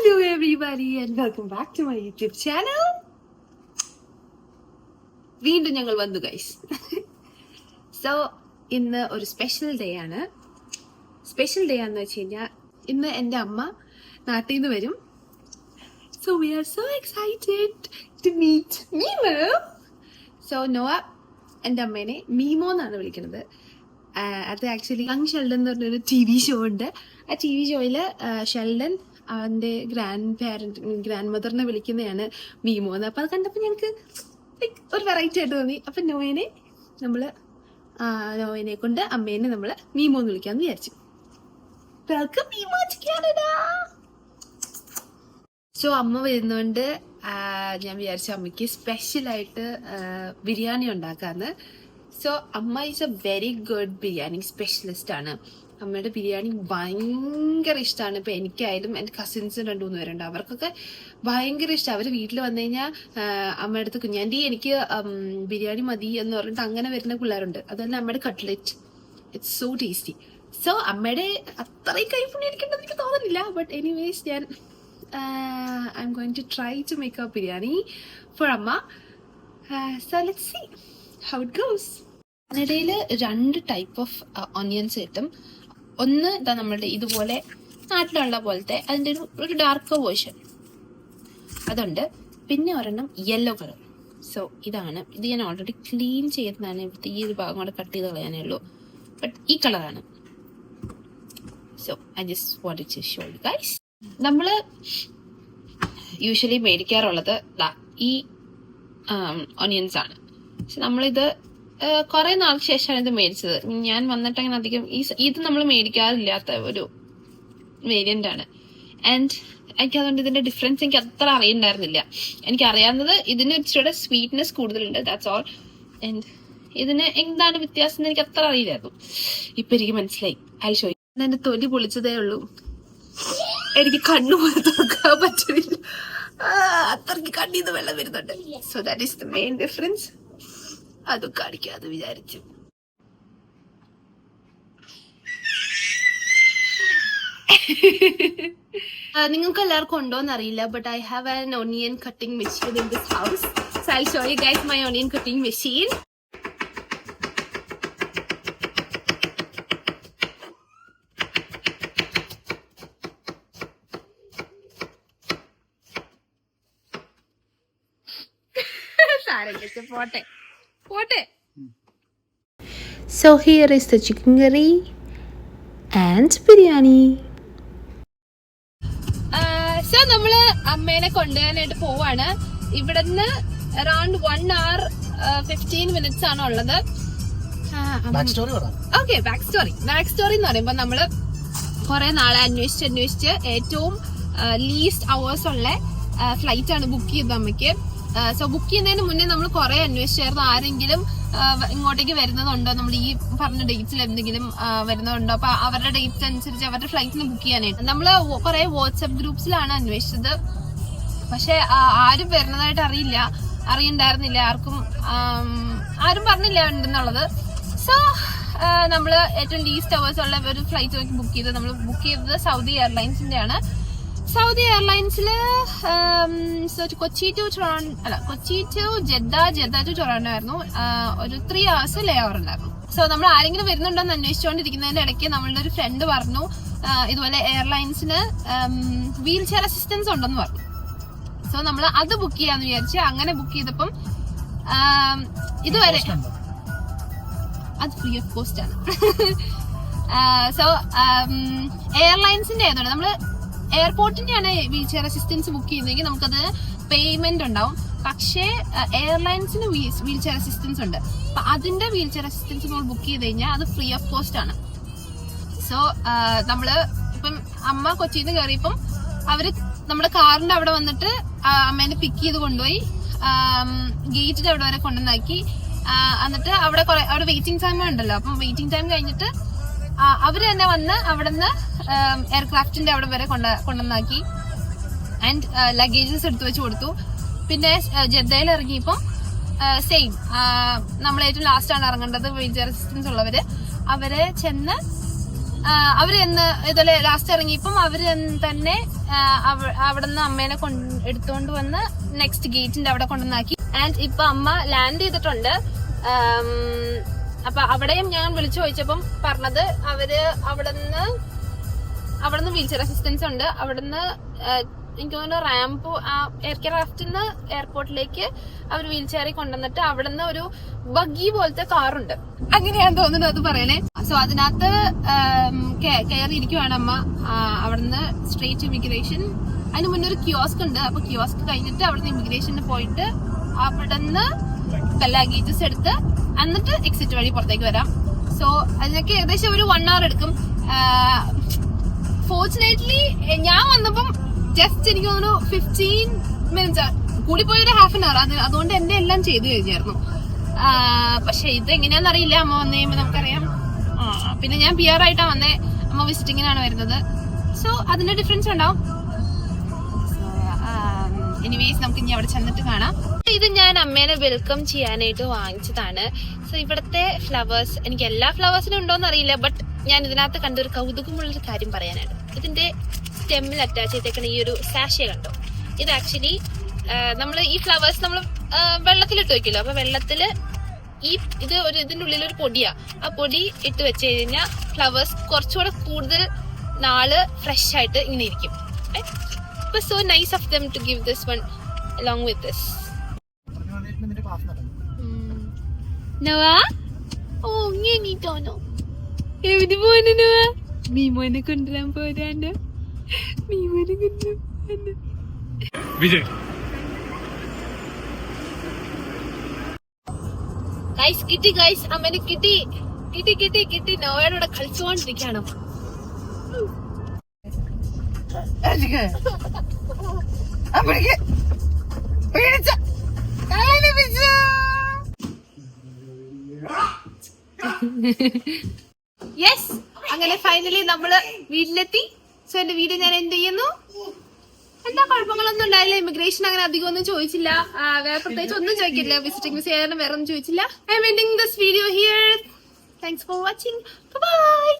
Hello everybody and welcome back to my YouTube channel. വീണ്ടും ഞങ്ങൾ വന്നു ഗൈസ്. സോ ഇന്ന് ഒരു സ്പെഷ്യൽ ഡേ ആണ്. സ്പെഷ്യൽ ഡേ ആണെന്ന് വെച്ച് കഴിഞ്ഞാൽ ഇന്ന് എൻ്റെ അമ്മ നാട്ടിൽ നിന്ന് വരും. So we are so excited to meet Meemo. So നോവ എൻ്റെ അമ്മേനെ മീമോ എന്നാണ് വിളിക്കുന്നത്. അത് ആക്ച്വലി യങ് ഷെൽഡൻ എന്ന് പറഞ്ഞൊരു TV ഷോ ഉണ്ട്. ആ TV ഷോയിൽ ഷെൽഡൻ അവൻ്റെ ഗ്രാൻഡ് മദറിനെ വിളിക്കുന്നതാണ് മീമോ എന്ന്. അപ്പം അത് കണ്ടപ്പോൾ ഞങ്ങൾക്ക് ഒരു വെറൈറ്റി ആയിട്ട് തോന്നി. അപ്പം നോയനെ കൊണ്ട് അമ്മേനെ നമ്മൾ മീമോ എന്ന് വിളിക്കാമെന്ന് വിചാരിച്ചു. Welcome Meemo to Canada. So അമ്മ വരുന്നതുകൊണ്ട് ഞാൻ വിചാരിച്ചു അമ്മയ്ക്ക് സ്പെഷ്യലായിട്ട് ബിരിയാണി ഉണ്ടാക്കാമെന്ന്. സോ അമ്മ is A very good biryani specialist ആണ്. അമ്മയുടെ ബിരിയാണി ഭയങ്കര ഇഷ്ടമാണ്. ഇപ്പം എനിക്കായാലും എൻ്റെ കസിൻസ് 2-3 പേരുണ്ട്, അവർക്കൊക്കെ ഭയങ്കര ഇഷ്ടം. അവർ വീട്ടിൽ വന്നു കഴിഞ്ഞാൽ അമ്മയുടെ അടുത്ത് കുഞ്ഞാൻറ്റി എനിക്ക് ബിരിയാണി മതി എന്ന് പറഞ്ഞിട്ട് അങ്ങനെ വരുന്ന പിള്ളേരുണ്ട്. അതുപോലെ അമ്മയുടെ cutlet it's so tasty. So അമ്മയുടെ അത്രയും കൈപ്പുണ്യം എനിക്കുണ്ടെന്ന് എനിക്ക് തോന്നുന്നില്ല. ബട്ട് എനിവേസ് ഞാൻ I'm going to try to make a biryani for അമ്മ. So let's see how it goes. കാനഡയിൽ 2 ടൈപ്പ് ഓഫ് ഓണിയൻസ് കിട്ടും. ഒന്ന് ഇതാ നമ്മളുടെ ഇതുപോലെ നാട്ടിലുള്ള പോലത്തെ അതിൻ്റെ ഒരു ഡാർക്ക് വേർഷൻ അതുണ്ട്. പിന്നെ ഒരെണ്ണം യെല്ലോ കളർ. സോ ഇതാണ്. ഇത് ഞാൻ ഓൾറെഡി ക്ലീൻ ചെയ്തതാണ്. ഇവിടുത്തെ ഈ ഒരു ഭാഗം കൂടെ കട്ട് ചെയ്ത് കളയാനേ ഉള്ളൂ. ബട്ട് ഈ കളറാണ്. So I just wanted to show you guys. നമ്മൾ യൂഷ്വലി മേടിക്കാറുള്ളത് ഈ ഓണിയൻസ് ആണ്. പക്ഷെ നമ്മളിത് കുറെ നാൾക്ക് ശേഷമാണ് ഇത് മേടിച്ചത്. ഞാൻ വന്നിട്ട് അങ്ങനെ അധികം ഇത് നമ്മൾ മേടിക്കാറില്ലാത്ത ഒരു വേരിയന്റ് ആണ്. ആൻഡ് എനിക്ക് അതുകൊണ്ട് ഇതിന്റെ ഡിഫറൻസ് എനിക്ക് അത്ര അറിയണ്ടായിരുന്നില്ല. എനിക്കറിയാവുന്നത് ഇതിന് ഇച്ചിരി സ്വീറ്റ്നെസ് കൂടുതലുണ്ട്, ദാറ്റ്സ് ഓൾ. ആൻഡ് ഇതിന് എന്താണ് വ്യത്യാസം എന്ന് എനിക്ക് അത്ര അറിയില്ലായിരുന്നു. ഇപ്പൊ എനിക്ക് മനസ്സിലായി. I show you. എന്റെ തൊലി പൊളിച്ചതേ ഉള്ളൂ. എനിക്ക് കണ്ണു പോലെ തുറക്കാൻ പറ്റില്ല, അത്രയ്ക്ക് കണ്ണീന്ന് വെള്ളം വരുന്നുണ്ട്. So that is the main difference. അതും കാണിക്കാതെ വിചാരിച്ചു. നിങ്ങൾക്ക് എല്ലാവർക്കും ഉണ്ടോന്ന് അറിയില്ല, but I have an onion cutting machine in this house. So I show you guys my onion cutting machine. പോട്ടെ. So here is the chicken curry and biryani. So നമ്മള് അമ്മേനെ കൊണ്ടുപോകാനായിട്ട് പോവാണ്. ഇവിടുന്ന് അറൌണ്ട് 1 hour 15 minutes ആണ് ഉള്ളത്. Okay, back story എന്ന് പറയുമ്പോ നമ്മള് കുറെ നാളെ അന്വേഷിച്ച് ഏറ്റവും ലീസ്റ്റ് അവേഴ്സ് ഉള്ള ഫ്ലൈറ്റ് ആണ് ബുക്ക് ചെയ്തത് അമ്മയ്ക്ക്. സോ ബുക്ക് ചെയ്യുന്നതിന് മുന്നേ നമ്മൾ കുറെ അന്വേഷിച്ചായിരുന്നു ആരെങ്കിലും ഇങ്ങോട്ടേക്ക് വരുന്നതുണ്ടോ, നമ്മൾ ഈ പറഞ്ഞ ഡേറ്റ്സിൽ എന്തെങ്കിലും വരുന്നതുണ്ടോ. അപ്പൊ അവരുടെ ഡേറ്റ്സ് അനുസരിച്ച് അവരുടെ ഫ്ലൈറ്റിന് ബുക്ക് ചെയ്യാനായിട്ട് നമ്മള് കുറെ വാട്സ്ആപ്പ് ഗ്രൂപ്പ്സിലാണ് അന്വേഷിച്ചത്. പക്ഷെ ആരും വരുന്നതായിട്ട് അറിയണ്ടായിരുന്നില്ല. ആരും പറഞ്ഞില്ല ഉണ്ടെന്നുള്ളത്. സോ നമ്മള് ഏറ്റവും ലീസ്റ്റ് അവേഴ്സ് ഉള്ള ഒരു ഫ്ലൈറ്റ് നോക്കി ബുക്ക് ചെയ്തത്. നമ്മൾ ബുക്ക് ചെയ്തത് സൗദി എയർലൈൻസിന്റെ ആണ്. സൗദി എയർലൈൻസില് Kochi to Jeddah to Toronto ആയിരുന്നു. ഒരു 3 hours ലേ ഓവർ ഉണ്ടായിരുന്നു. സോ നമ്മൾ ആരെങ്കിലും വരുന്നുണ്ടോ എന്ന് അന്വേഷിച്ചുകൊണ്ടിരിക്കുന്നതിന്റെ ഇടയ്ക്ക് നമ്മളുടെ ഒരു ഫ്രണ്ട് പറഞ്ഞു ഇതുപോലെ എയർലൈൻസിന് വീൽ ചെയർ അസിസ്റ്റൻസ് ഉണ്ടെന്ന് പറഞ്ഞു. സോ നമ്മൾ അത് ബുക്ക് ചെയ്യാന്ന് വിചാരിച്ച് അങ്ങനെ ബുക്ക് ചെയ്തപ്പം ഇതുവരെ അത് ഫ്രീ ഓഫ് കോസ്റ്റ് ആണ്. സോ എയർലൈൻസിന്റെ ആയതുകൊണ്ട് നമ്മള് എയർപോർട്ടിന്റെയാണ് വീൽ ചെയർ അസിസ്റ്റൻസ് ബുക്ക് ചെയ്യുന്നതെങ്കിൽ നമുക്കത് പേയ്മെന്റ് ഉണ്ടാവും. പക്ഷേ എയർലൈൻസിന് വീൽ ചെയർ അസിസ്റ്റൻസ് ഉണ്ട്. അപ്പൊ അതിന്റെ വീൽ ചെയർ അസിസ്റ്റൻസ് നമ്മൾ ബുക്ക് ചെയ്ത് കഴിഞ്ഞാൽ അത് ഫ്രീ ഓഫ് കോസ്റ്റ് ആണ്. സോ നമ്മള് ഇപ്പം അമ്മ കൊച്ചിയിൽ നിന്ന് കയറിയപ്പം അവര് നമ്മുടെ കാറിന്റെ അവിടെ വന്നിട്ട് അമ്മേനെ പിക്ക് ചെയ്ത് കൊണ്ടുപോയി ഗേറ്റിന്റെ അവിടെ വരെ കൊണ്ടുവന്നാക്കി. എന്നിട്ട് അവിടെ വെയിറ്റിംഗ് ടൈം ഉണ്ടല്ലോ. അപ്പം വെയിറ്റിംഗ് ടൈം കഴിഞ്ഞിട്ട് അവര് തന്നെ വന്ന് അവിടെ നിന്ന് എയർക്രാഫ്റ്റിന്റെ അവിടെ വരെ കൊണ്ടുവന്നാക്കി. ആൻഡ് ലഗേജസ് എടുത്തു വെച്ച് കൊടുത്തു. പിന്നെ ജദ്ദയിൽ ഇറങ്ങിയപ്പം സെയിം നമ്മൾ ഏറ്റവും ലാസ്റ്റ് ആണ് ഇറങ്ങേണ്ടത്. വീൽ ചെയർ അസിസ്റ്റൻസ് ഉള്ളവര് അവരെ ചെന്ന് അവര് എന്ന് ഇതുപോലെ ലാസ്റ്റ് ഇറങ്ങിയപ്പം അവര് തന്നെ അവിടുന്ന് അമ്മേനെ എടുത്തോണ്ട് വന്ന് നെക്സ്റ്റ് ഗേറ്റിന്റെ അവിടെ കൊണ്ടുവന്നാക്കി. ആൻഡ് ഇപ്പൊ അമ്മ ലാൻഡ് ചെയ്തിട്ടുണ്ട്. അപ്പൊ അവിടെയും ഞാൻ വിളിച്ചു ചോദിച്ചപ്പം പറഞ്ഞത് അവര് അവിടുന്ന് വീൽചെയർ അസിസ്റ്റൻസ് ഉണ്ട്. അവിടുന്ന് എനിക്ക് തോന്നുന്നു റാമ്പ് എയർക്രാഫ്റ്റിന്ന് എയർപോർട്ടിലേക്ക് അവർ വീൽ ചെയറിൽ കൊണ്ടുവന്നിട്ട് അവിടുന്ന് ഒരു ബഗ്ഗി പോലത്തെ കാറുണ്ട്, അങ്ങനെയാന്ന് തോന്നുന്നു അത് പറയണേ. സോ അതിനകത്ത് കയറിയിരിക്കുവാണ് അമ്മ. അവിടുന്ന് സ്ട്രേറ്റ് ഇമിഗ്രേഷൻ, അതിന് മുന്നേ ഒരു കിയോസ്ക് ഉണ്ട്. അപ്പൊ കിയോസ്ക് കഴിഞ്ഞിട്ട് അവിടുന്ന് ഇമിഗ്രേഷന് പോയിട്ട് അവിടുന്ന് ലഗേജസ് എടുത്ത് എന്നിട്ട് എക്സിറ്റ് വഴി പുറത്തേക്ക് വരാം. സോ അതിനൊക്കെ ഏകദേശം ഒരു 1 hour എടുക്കും. ഫോർച്ചുനേറ്റ്ലി ഞാൻ വന്നപ്പം ജസ്റ്റ് എനിക്ക് തോന്നുന്നു 15 minutes, കൂടിപ്പോയൊരു ½ hour. അതുകൊണ്ട് എന്റെ എല്ലാം ചെയ്തു കഴിഞ്ഞായിരുന്നു. പക്ഷെ ഇത് എങ്ങനെയാന്ന് അറിയില്ല. അമ്മ വന്നു കഴിയുമ്പോ നമുക്കറിയാം. പിന്നെ ഞാൻ PR ആയിട്ടാ വന്നേ, അമ്മ വിസിറ്റിങ്ങിനാണ് വരുന്നത്. സോ അതിന്റെ ഡിഫറൻസ് ഉണ്ടാവും. എനിവേസ് നമുക്ക് ഇനി അവിടെ ചെന്നിട്ട് കാണാം. ഇത് ഞാൻ അമ്മേനെ വെൽക്കം ചെയ്യാനായിട്ട് വാങ്ങിച്ചതാണ്. സോ ഇവിടുത്തെ ഫ്ലവേഴ്സ്, എനിക്ക് എല്ലാ ഫ്ലവേഴ്സിനും ഉണ്ടോന്ന് അറിയില്ല, ബട്ട് ഞാൻ ഇതിനകത്ത് കണ്ടൊരു കൗതുകമുള്ളൊരു കാര്യം പറയാനാണ്. ഇതിന്റെ സ്റ്റെമ്മിൽ അറ്റാച്ച് ചെയ്തേക്കുന്ന ഈ ഒരു സാഷെ കണ്ടോ? ഇത് ആക്ച്വലി നമ്മൾ ഈ ഫ്ലവേഴ്സ് നമ്മൾ വെള്ളത്തിലിട്ട് വെക്കില്ലോ. അപ്പൊ വെള്ളത്തില് ഇതിന്റെ ഉള്ളിൽ ഒരു പൊടിയാ. ആ പൊടി ഇട്ട് വെച്ച് കഴിഞ്ഞാൽ ഫ്ലവേഴ്സ് കുറച്ചുകൂടെ കൂടുതൽ നാള് ഫ്രഷ് ആയിട്ട് ഇങ്ങനെ ഇരിക്കും. It was so nice of them to give this one along with this. Noah? Oh, ngeni tono. Evi ponu Noah? Meemone kondaran podana. Meemone kondaran. Vijay. Guys, kitty guys, amane kitty. Kitty Noah oda kalichukondirikana. Yes, അങ്ങനെ finally നമ്മള് വീട്ടിലെത്തി. So എന്റെ video ഞാൻ എന്ത് ചെയ്യുന്നു, എന്താ കുഴപ്പങ്ങളൊന്നും ഉണ്ടായില്ല. ഇമിഗ്രേഷൻ അങ്ങനെ അധികം ഒന്നും ചോദിച്ചില്ല, വേറെ പ്രത്യേകിച്ച് ഒന്നും ചോദിക്കില്ല. വിസിറ്റിംഗ് വിസ വേറെ ഒന്നും ചോദിച്ചില്ല. I'm ending this video here. Thanks for watching. By.